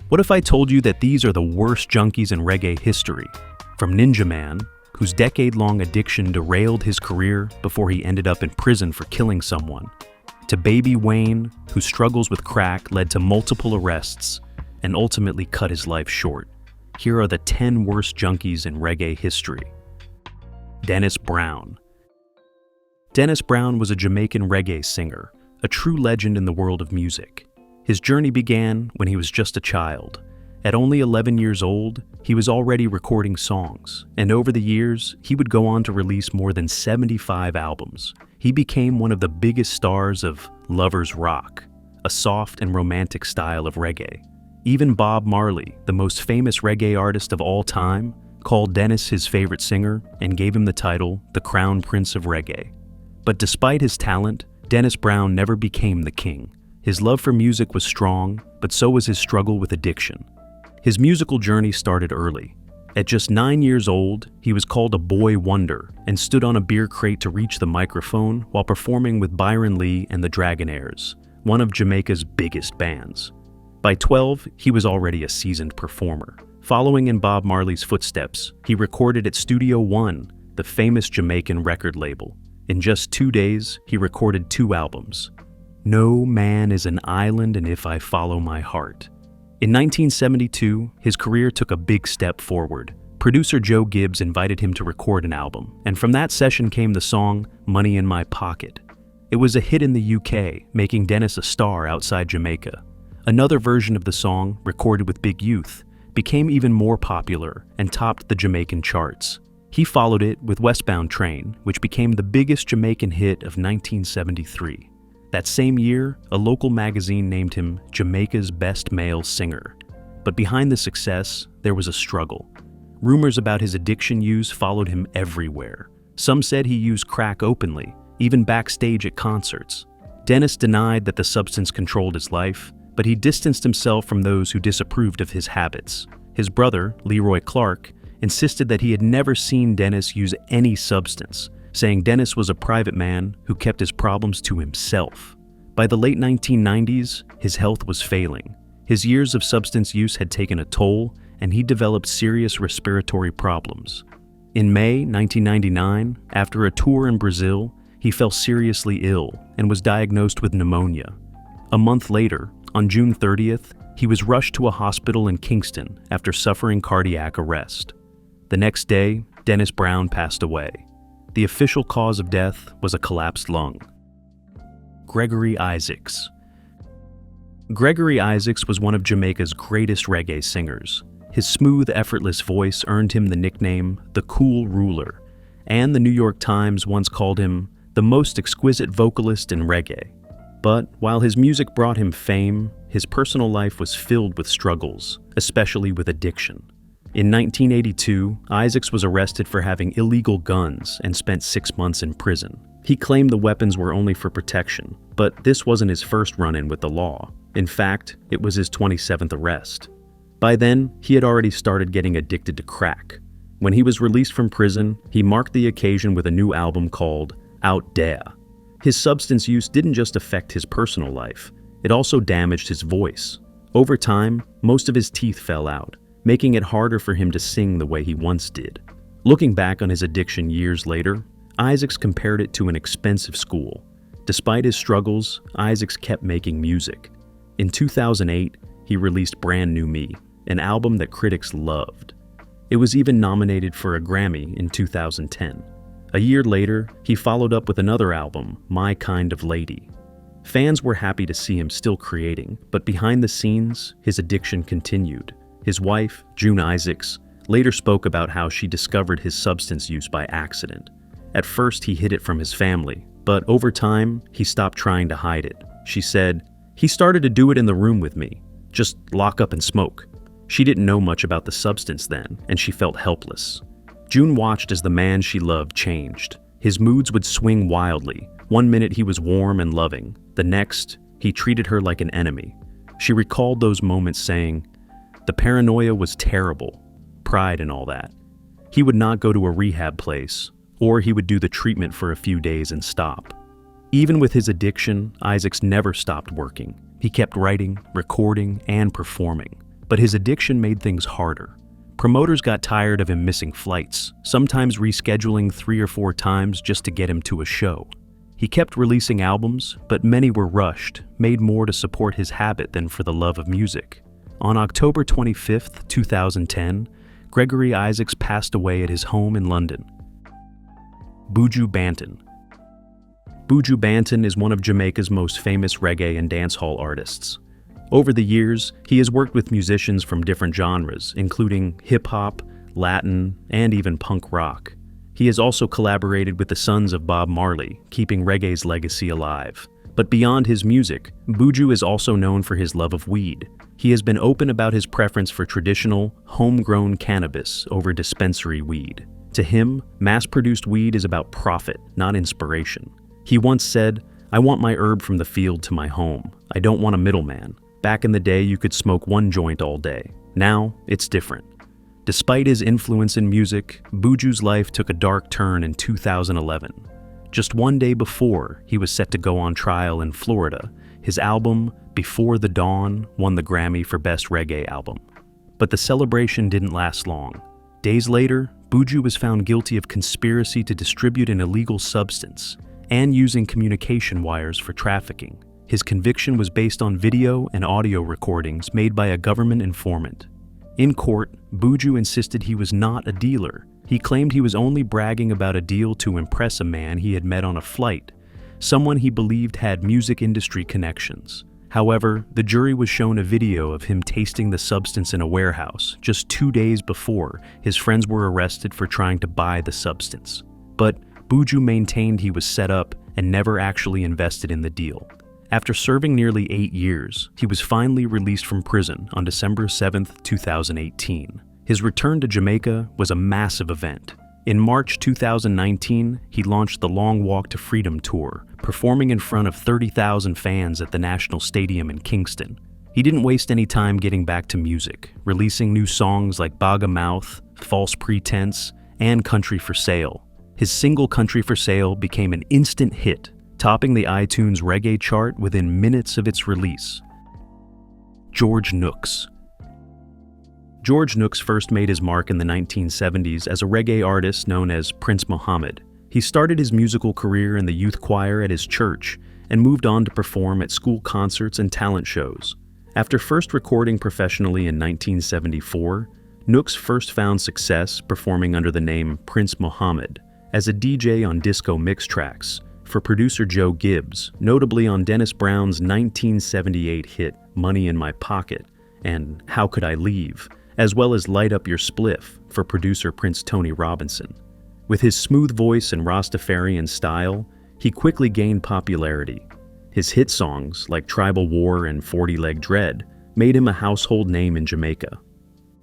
What if I told you that these are the worst junkies in reggae history? From Ninjaman, whose decade-long addiction derailed his career before he ended up in prison for killing someone, to Baby Wayne, whose struggles with crack led to multiple arrests and ultimately cut his life short. Here are the 10 worst junkies in reggae history. Dennis Brown. Dennis Brown was a Jamaican reggae singer, a true legend in the world of music. His journey began when he was just a child. At only 11 years old, he was already recording songs, and over the years, he would go on to release more than 75 albums. He became one of the biggest stars of lovers rock, a soft and romantic style of reggae. Even Bob Marley, the most famous reggae artist of all time, called Dennis his favorite singer and gave him the title the Crown Prince of Reggae. But despite his talent, Dennis Brown never became the king. His love for music was strong, but so was his struggle with addiction. His musical journey started early. At just 9 years old, he was called a boy wonder and stood on a beer crate to reach the microphone while performing with Byron Lee and the Dragonaires, one of Jamaica's biggest bands. By 12, he was already a seasoned performer. Following in Bob Marley's footsteps, he recorded at Studio One, the famous Jamaican record label. In just 2 days, he recorded 2 albums. No Man is an Island and If I Follow My Heart. In 1972, his career took a big step forward. Producer Joe Gibbs invited him to record an album, and from that session came the song Money in My Pocket. It was a hit in the UK, making Dennis a star outside Jamaica. Another version of the song, recorded with Big Youth, became even more popular and topped the Jamaican charts. He followed it with Westbound Train, which became the biggest Jamaican hit of 1973. That same year, a local magazine named him Jamaica's best male singer. But behind the success, there was a struggle. Rumors about his addiction use followed him everywhere. Some said he used crack openly, even backstage at concerts. Dennis denied that the substance controlled his life, but he distanced himself from those who disapproved of his habits. His brother, Leroy Clark, insisted that he had never seen Dennis use any substance, saying Dennis was a private man who kept his problems to himself. By the late 1990s, his health was failing. His years of substance use had taken a toll, and he developed serious respiratory problems. In May 1999, after a tour in Brazil, he fell seriously ill and was diagnosed with pneumonia. A month later, on June 30th, he was rushed to a hospital in Kingston after suffering cardiac arrest. The next day, Dennis Brown passed away. The official cause of death was a collapsed lung. Gregory Isaacs. Gregory Isaacs was one of Jamaica's greatest reggae singers. His smooth, effortless voice earned him the nickname the Cool Ruler, and the New York Times once called him the most exquisite vocalist in reggae. But while his music brought him fame, his personal life was filled with struggles, especially with addiction. In 1982, Isaacs was arrested for having illegal guns and spent 6 months in prison. He claimed the weapons were only for protection, but this wasn't his first run-in with the law. In fact, it was his 27th arrest. By then, he had already started getting addicted to crack. When he was released from prison, he marked the occasion with a new album called Out There. His substance use didn't just affect his personal life, it also damaged his voice. Over time, most of his teeth fell out, making it harder for him to sing the way he once did. Looking back on his addiction years later, Isaacs compared it to an expensive school. Despite his struggles, Isaacs kept making music. In 2008, he released Brand New Me, an album that critics loved. It was even nominated for a Grammy in 2010. A year later, he followed up with another album, My Kind of Lady. Fans were happy to see him still creating, but behind the scenes, his addiction continued. His wife, June Isaacs, later spoke about how she discovered his substance use by accident. At first, he hid it from his family, but over time, he stopped trying to hide it. She said, "He started to do it in the room with me, just lock up and smoke." She didn't know much about the substance then, and she felt helpless. June watched as the man she loved changed. His moods would swing wildly. One minute he was warm and loving. The next, he treated her like an enemy. She recalled those moments saying, "The paranoia was terrible, pride and all that." He would not go to a rehab place, or he would do the treatment for a few days and stop. Even with his addiction, Isaacs never stopped working. He kept writing, recording, and performing. But his addiction made things harder. Promoters got tired of him missing flights, sometimes rescheduling 3 or 4 times just to get him to a show. He kept releasing albums, but many were rushed, made more to support his habit than for the love of music. On October 25, 2010, Gregory Isaacs passed away at his home in London. Buju Banton. Buju Banton is one of Jamaica's most famous reggae and dancehall artists. Over the years, he has worked with musicians from different genres, including hip-hop, Latin, and even punk rock. He has also collaborated with the sons of Bob Marley, keeping reggae's legacy alive. But beyond his music, Buju is also known for his love of weed. He has been open about his preference for traditional, homegrown cannabis over dispensary weed. To him, mass-produced weed is about profit, not inspiration. He once said, "I want my herb from the field to my home. I don't want a middleman. Back in the day, you could smoke one joint all day. Now, it's different." Despite his influence in music, Buju's life took a dark turn in 2011. Just one day before he was set to go on trial in Florida, his album, Before the Dawn, won the Grammy for Best Reggae Album. But the celebration didn't last long. Days later, Buju was found guilty of conspiracy to distribute an illegal substance and using communication wires for trafficking. His conviction was based on video and audio recordings made by a government informant. In court, Buju insisted he was not a dealer. He claimed he was only bragging about a deal to impress a man he had met on a flight, someone he believed had music industry connections. However, the jury was shown a video of him tasting the substance in a warehouse just 2 days before his friends were arrested for trying to buy the substance. But Buju maintained he was set up and never actually invested in the deal. After serving nearly 8 years, he was finally released from prison on December 7, 2018. His return to Jamaica was a massive event. In March 2019, he launched the Long Walk to Freedom tour, performing in front of 30,000 fans at the National Stadium in Kingston. He didn't waste any time getting back to music, releasing new songs like Eek-A-Mouse, False Pretense, and Country for Sale. His single Country for Sale became an instant hit, topping the iTunes reggae chart within minutes of its release. George Nooks. George Nooks first made his mark in the 1970s as a reggae artist known as Prince Muhammad. He started his musical career in the youth choir at his church and moved on to perform at school concerts and talent shows. After first recording professionally in 1974, Nooks first found success performing under the name Prince Muhammad as a DJ on disco mix tracks for producer Joe Gibbs, notably on Dennis Brown's 1978 hit Money in My Pocket and How Could I Leave, as well as Light Up Your Spliff for producer Prince Tony Robinson. With his smooth voice and Rastafarian style, he quickly gained popularity. His hit songs, like Tribal War and 40 Leg Dread, made him a household name in Jamaica.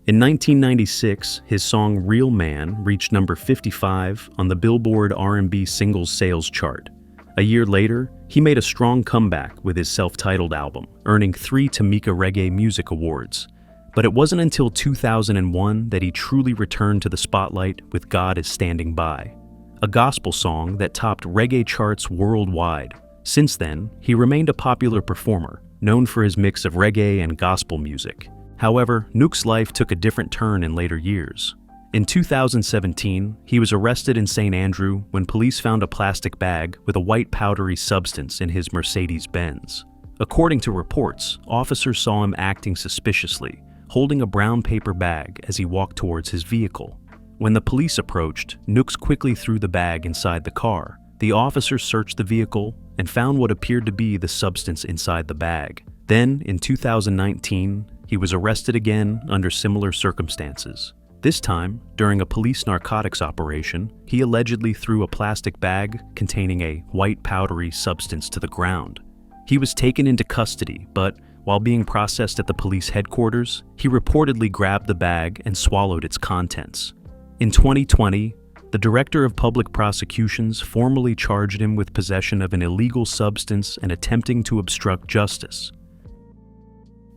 In 1996, his song Real Man reached number 55 on the Billboard R&B Singles Sales chart. A year later, he made a strong comeback with his self-titled album, earning 3 Tamika Reggae Music Awards. But it wasn't until 2001 that he truly returned to the spotlight with God Is Standing By, a gospel song that topped reggae charts worldwide. Since then, he remained a popular performer, known for his mix of reggae and gospel music. However, Nooks' life took a different turn in later years. In 2017, he was arrested in St. Andrew when police found a plastic bag with a white powdery substance in his Mercedes-Benz. According to reports, officers saw him acting suspiciously, holding a brown paper bag as he walked towards his vehicle. When the police approached, Nooks quickly threw the bag inside the car. The officers searched the vehicle and found what appeared to be the substance inside the bag. Then, in 2019, he was arrested again under similar circumstances. This time, during a police narcotics operation, he allegedly threw a plastic bag containing a white powdery substance to the ground. He was taken into custody, but while being processed at the police headquarters, he reportedly grabbed the bag and swallowed its contents. In 2020, the Director of Public Prosecutions formally charged him with possession of an illegal substance and attempting to obstruct justice.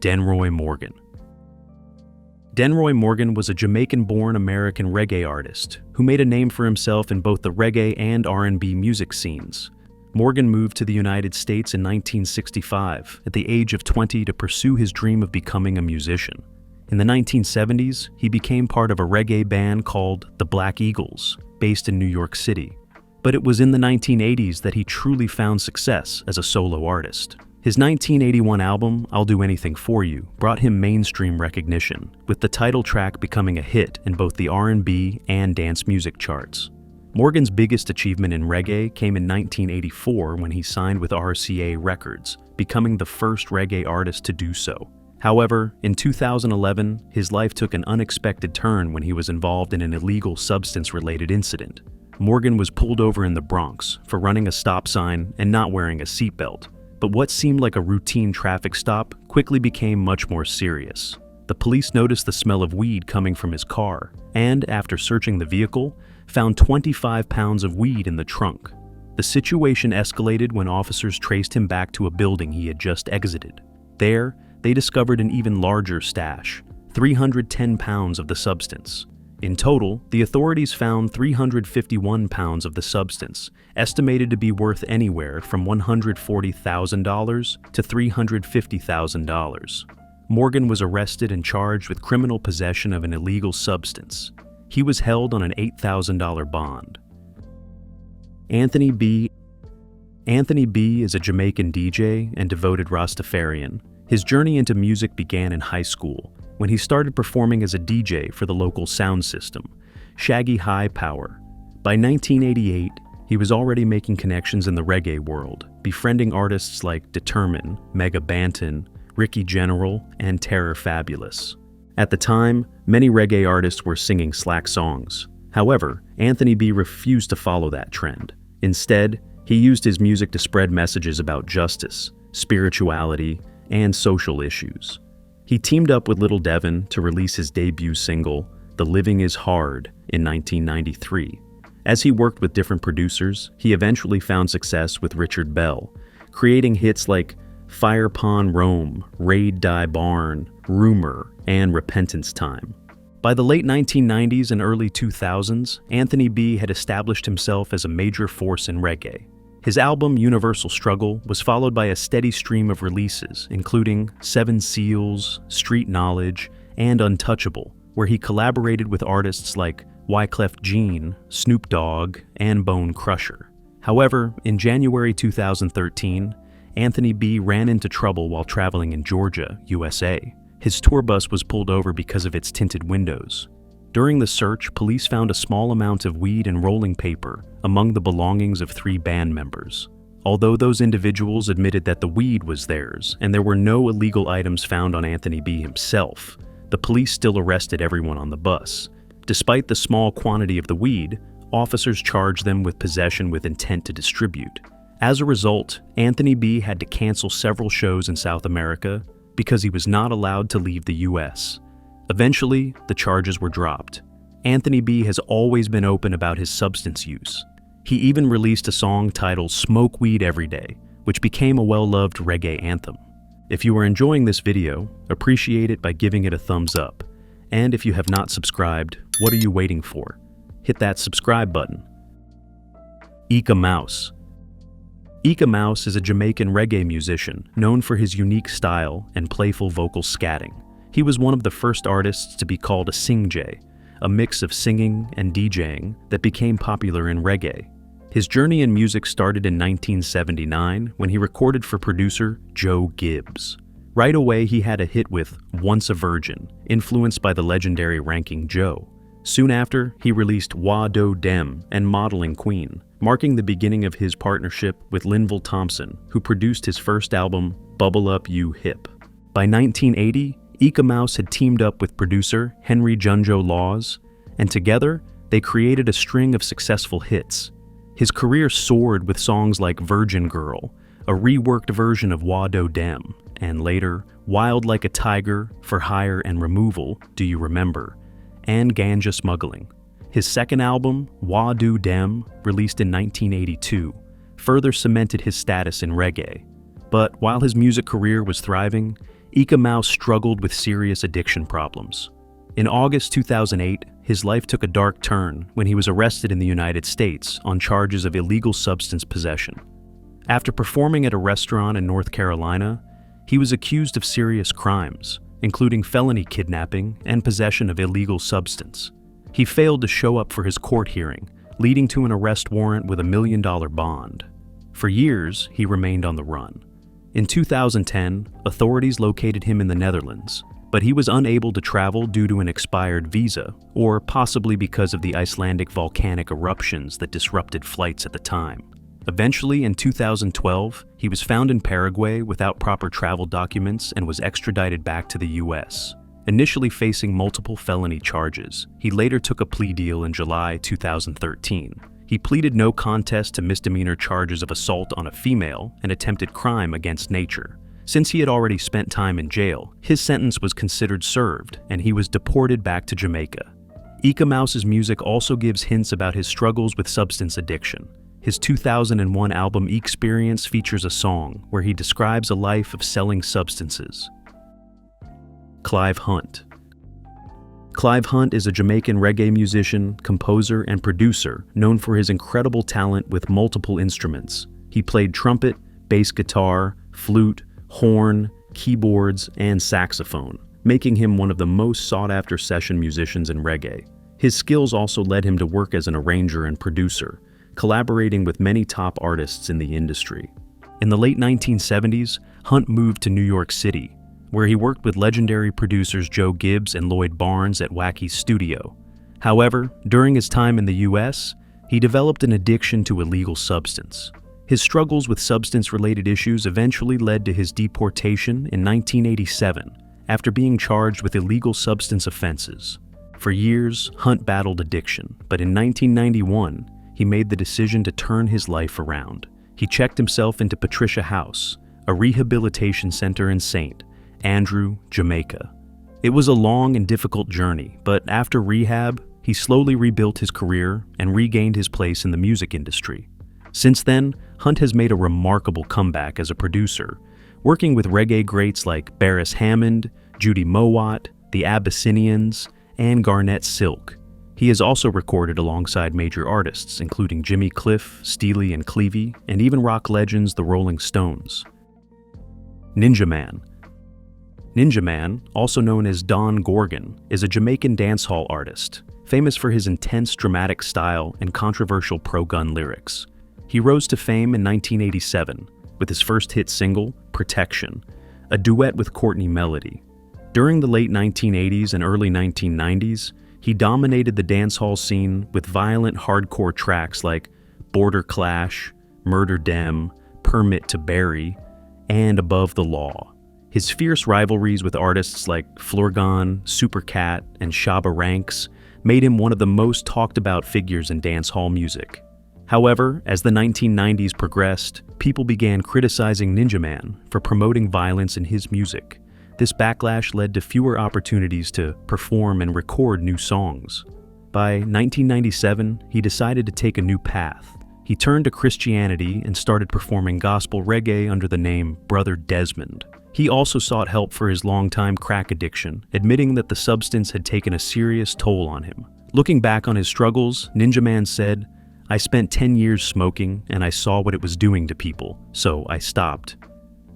Denroy Morgan. Denroy Morgan was a Jamaican-born American reggae artist who made a name for himself in both the reggae and R&B music scenes. Morgan moved to the United States in 1965 at the age of 20 to pursue his dream of becoming a musician. In the 1970s, he became part of a reggae band called the Black Eagles, based in New York City. But it was in the 1980s that he truly found success as a solo artist. His 1981 album, I'll Do Anything For You, brought him mainstream recognition, with the title track becoming a hit in both the R&B and dance music charts. Morgan's biggest achievement in reggae came in 1984 when he signed with RCA Records, becoming the first reggae artist to do so. However, in 2011, his life took an unexpected turn when he was involved in an illegal substance-related incident. Morgan was pulled over in the Bronx for running a stop sign and not wearing a seatbelt. But what seemed like a routine traffic stop quickly became much more serious. The police noticed the smell of weed coming from his car, and after searching the vehicle, found 25 pounds of weed in the trunk. The situation escalated when officers traced him back to a building he had just exited. There, they discovered an even larger stash, 310 pounds of the substance. In total, the authorities found 351 pounds of the substance, estimated to be worth anywhere from $140,000 to $350,000. Morgan was arrested and charged with criminal possession of an illegal substance. He was held on an $8,000 bond. Anthony B. Anthony B is a Jamaican DJ and devoted Rastafarian. His journey into music began in high school, when he started performing as a DJ for the local sound system, Shaggy High Power. By 1988, he was already making connections in the reggae world, befriending artists like Determine, Buju Banton, Ricky General, and Terror Fabulous. At the time, many reggae artists were singing slack songs. However, Anthony B refused to follow that trend. Instead, he used his music to spread messages about justice, spirituality, and social issues. He teamed up with Little Devin to release his debut single, The Living Is Hard, in 1993. As he worked with different producers, he eventually found success with Richard Bell, creating hits like Fire Pon Rome, Raid Die Barn, Rumor, and Repentance Time. By the late 1990s and early 2000s, Anthony B had established himself as a major force in reggae. His album Universal Struggle was followed by a steady stream of releases, including Seven Seals, Street Knowledge, and Untouchable, where he collaborated with artists like Wyclef Jean, Snoop Dogg, and Bone Crusher. However, in January 2013, Anthony B ran into trouble while traveling in Georgia, USA. His tour bus was pulled over because of its tinted windows. During the search, police found a small amount of weed and rolling paper among the belongings of 3 band members. Although those individuals admitted that the weed was theirs and there were no illegal items found on Anthony B himself, the police still arrested everyone on the bus. Despite the small quantity of the weed, officers charged them with possession with intent to distribute. As a result, Anthony B had to cancel several shows in South America because he was not allowed to leave the US. Eventually, the charges were dropped. Anthony B has always been open about his substance use. He even released a song titled Smoke Weed Every Day, which became a well-loved reggae anthem. If you are enjoying this video, appreciate it by giving it a thumbs up. And if you have not subscribed, what are you waiting for? Hit that subscribe button. Eek-A-Mouse. Eek-A-Mouse is a Jamaican reggae musician known for his unique style and playful vocal scatting. He was one of the first artists to be called a sing-jay, a mix of singing and DJing that became popular in reggae. His journey in music started in 1979 when he recorded for producer Joe Gibbs. Right away, he had a hit with Once a Virgin, influenced by the legendary Ranking Joe. Soon after, he released Wa Do Dem and Modeling Queen, marking the beginning of his partnership with Linval Thompson, who produced his first album, Bubble Up You Hip. By 1980, Eek-A-Mouse had teamed up with producer Henry Junjo Laws, and together, they created a string of successful hits. His career soared with songs like Virgin Girl, a reworked version of Wa Do Dem, and later, Wild Like a Tiger, For Hire and Removal, Do You Remember, and Ganja Smuggling. His second album, Wa Do Dem, released in 1982, further cemented his status in reggae. But while his music career was thriving, Eek-A-Mouse struggled with serious addiction problems. In August 2008, his life took a dark turn when he was arrested in the United States on charges of illegal substance possession. After performing at a restaurant in North Carolina, he was accused of serious crimes, including felony kidnapping and possession of illegal substance. He failed to show up for his court hearing, leading to an arrest warrant with $1 million bond. For years, he remained on the run. In 2010, authorities located him in the Netherlands, but he was unable to travel due to an expired visa, or possibly because of the Icelandic volcanic eruptions that disrupted flights at the time. Eventually, in 2012, he was found in Paraguay without proper travel documents and was extradited back to the US. Initially facing multiple felony charges, he later took a plea deal in July 2013. He pleaded no contest to misdemeanor charges of assault on a female and attempted crime against nature. Since he had already spent time in jail, his sentence was considered served, and he was deported back to Jamaica. Eek-A-Mouse's music also gives hints about his struggles with substance addiction. His 2001 album Eek-Experience features a song where he describes a life of selling substances. Clive Hunt. Clive Hunt is a Jamaican reggae musician, composer, and producer known for his incredible talent with multiple instruments. He played trumpet, bass guitar, flute, horn, keyboards, and saxophone, making him one of the most sought-after session musicians in reggae. His skills also led him to work as an arranger and producer, collaborating with many top artists in the industry. In the late 1970s, Hunt moved to New York City, where he worked with legendary producers Joe Gibbs and Lloyd Barnes at Wacky's studio. However, during his time in the US, he developed an addiction to illegal substance. His struggles with substance-related issues eventually led to his deportation in 1987 after being charged with illegal substance offenses. For years, Hunt battled addiction, but in 1991, he made the decision to turn his life around. He checked himself into Patricia House, a rehabilitation center in St. Andrew, Jamaica. It was a long and difficult journey, but after rehab, he slowly rebuilt his career and regained his place in the music industry. Since then, Hunt has made a remarkable comeback as a producer, working with reggae greats like Barris Hammond, Judy Mowat, the Abyssinians, and Garnett Silk. He has also recorded alongside major artists including Jimmy Cliff, Steely and Clevie, and even rock legends the Rolling Stones. Ninjaman. Ninjaman, also known as Don Gorgon, is a Jamaican dancehall artist, famous for his intense dramatic style and controversial pro-gun lyrics. He rose to fame in 1987 with his first hit single, Protection, a duet with Courtney Melody. During the late 1980s and early 1990s, he dominated the dancehall scene with violent hardcore tracks like Border Clash, Murder Dem, Permit to Bury, and Above the Law. His fierce rivalries with artists like Florgon, Supercat, and Shabba Ranks made him one of the most talked about figures in dancehall music. However, as the 1990s progressed, people began criticizing Ninjaman for promoting violence in his music. This backlash led to fewer opportunities to perform and record new songs. By 1997, he decided to take a new path. He turned to Christianity and started performing gospel reggae under the name Brother Desmond. He also sought help for his longtime crack addiction, admitting that the substance had taken a serious toll on him. Looking back on his struggles, Ninjaman said, "I spent 10 years smoking and I saw what it was doing to people, so I stopped.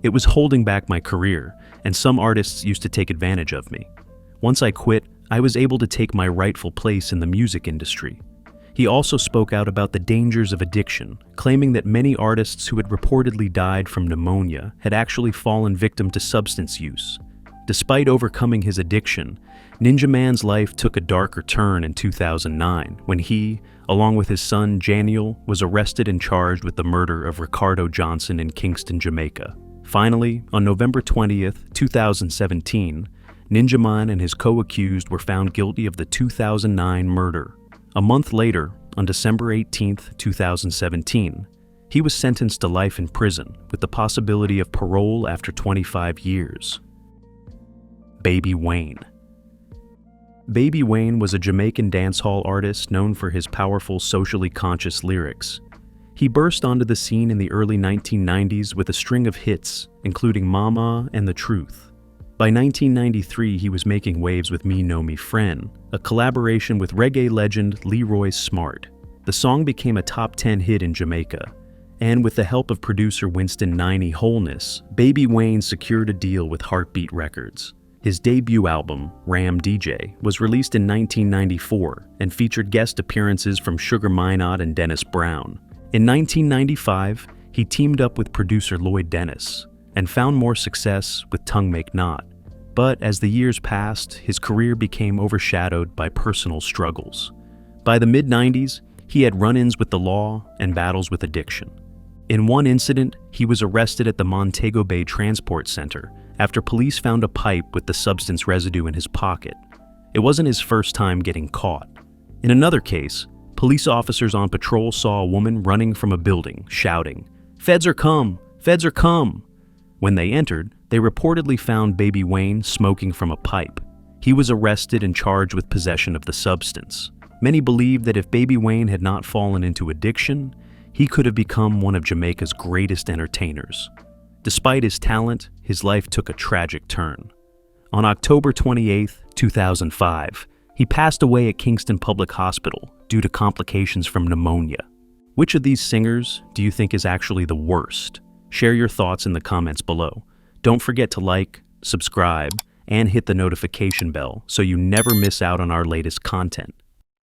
It was holding back my career, and some artists used to take advantage of me. Once I quit, I was able to take my rightful place in the music industry." He also spoke out about the dangers of addiction, claiming that many artists who had reportedly died from pneumonia had actually fallen victim to substance use. Despite overcoming his addiction, Ninjaman's life took a darker turn in 2009 when he, along with his son Janiel, was arrested and charged with the murder of Ricardo Johnson in Kingston, Jamaica. Finally, on November 20th, 2017, Ninjaman and his co-accused were found guilty of the 2009 murder. A month later, on December 18th, 2017, he was sentenced to life in prison with the possibility of parole after 25 years. Baby Wayne. Baby Wayne was a Jamaican dancehall artist known for his powerful, socially conscious lyrics. He burst onto the scene in the early 1990s with a string of hits, including Mama and The Truth. By 1993, he was making waves with Me Know Me Friend, a collaboration with reggae legend Leroy Smart. The song became a top 10 hit in Jamaica, and with the help of producer Winston "Niney" Holness, Baby Wayne secured a deal with Heartbeat Records. His debut album, Ram DJ, was released in 1994 and featured guest appearances from Sugar Minott and Dennis Brown. In 1995, he teamed up with producer Lloyd Dennis and found more success with Tongue Make Knot. But as the years passed, his career became overshadowed by personal struggles. By the mid-90s, he had run-ins with the law and battles with addiction. In one incident, he was arrested at the Montego Bay Transport Center after police found a pipe with the substance residue in his pocket. It wasn't his first time getting caught. In another case, police officers on patrol saw a woman running from a building, shouting, "Feds are come! Feds are come!" When they entered, they reportedly found Baby Wayne smoking from a pipe. He was arrested and charged with possession of the substance. Many believe that if Baby Wayne had not fallen into addiction, he could have become one of Jamaica's greatest entertainers. Despite his talent, his life took a tragic turn. On October 28, 2005, he passed away at Kingston Public Hospital due to complications from pneumonia. Which of these singers do you think is actually the worst? Share your thoughts in the comments below. Don't forget to like, subscribe, and hit the notification bell so you never miss out on our latest content.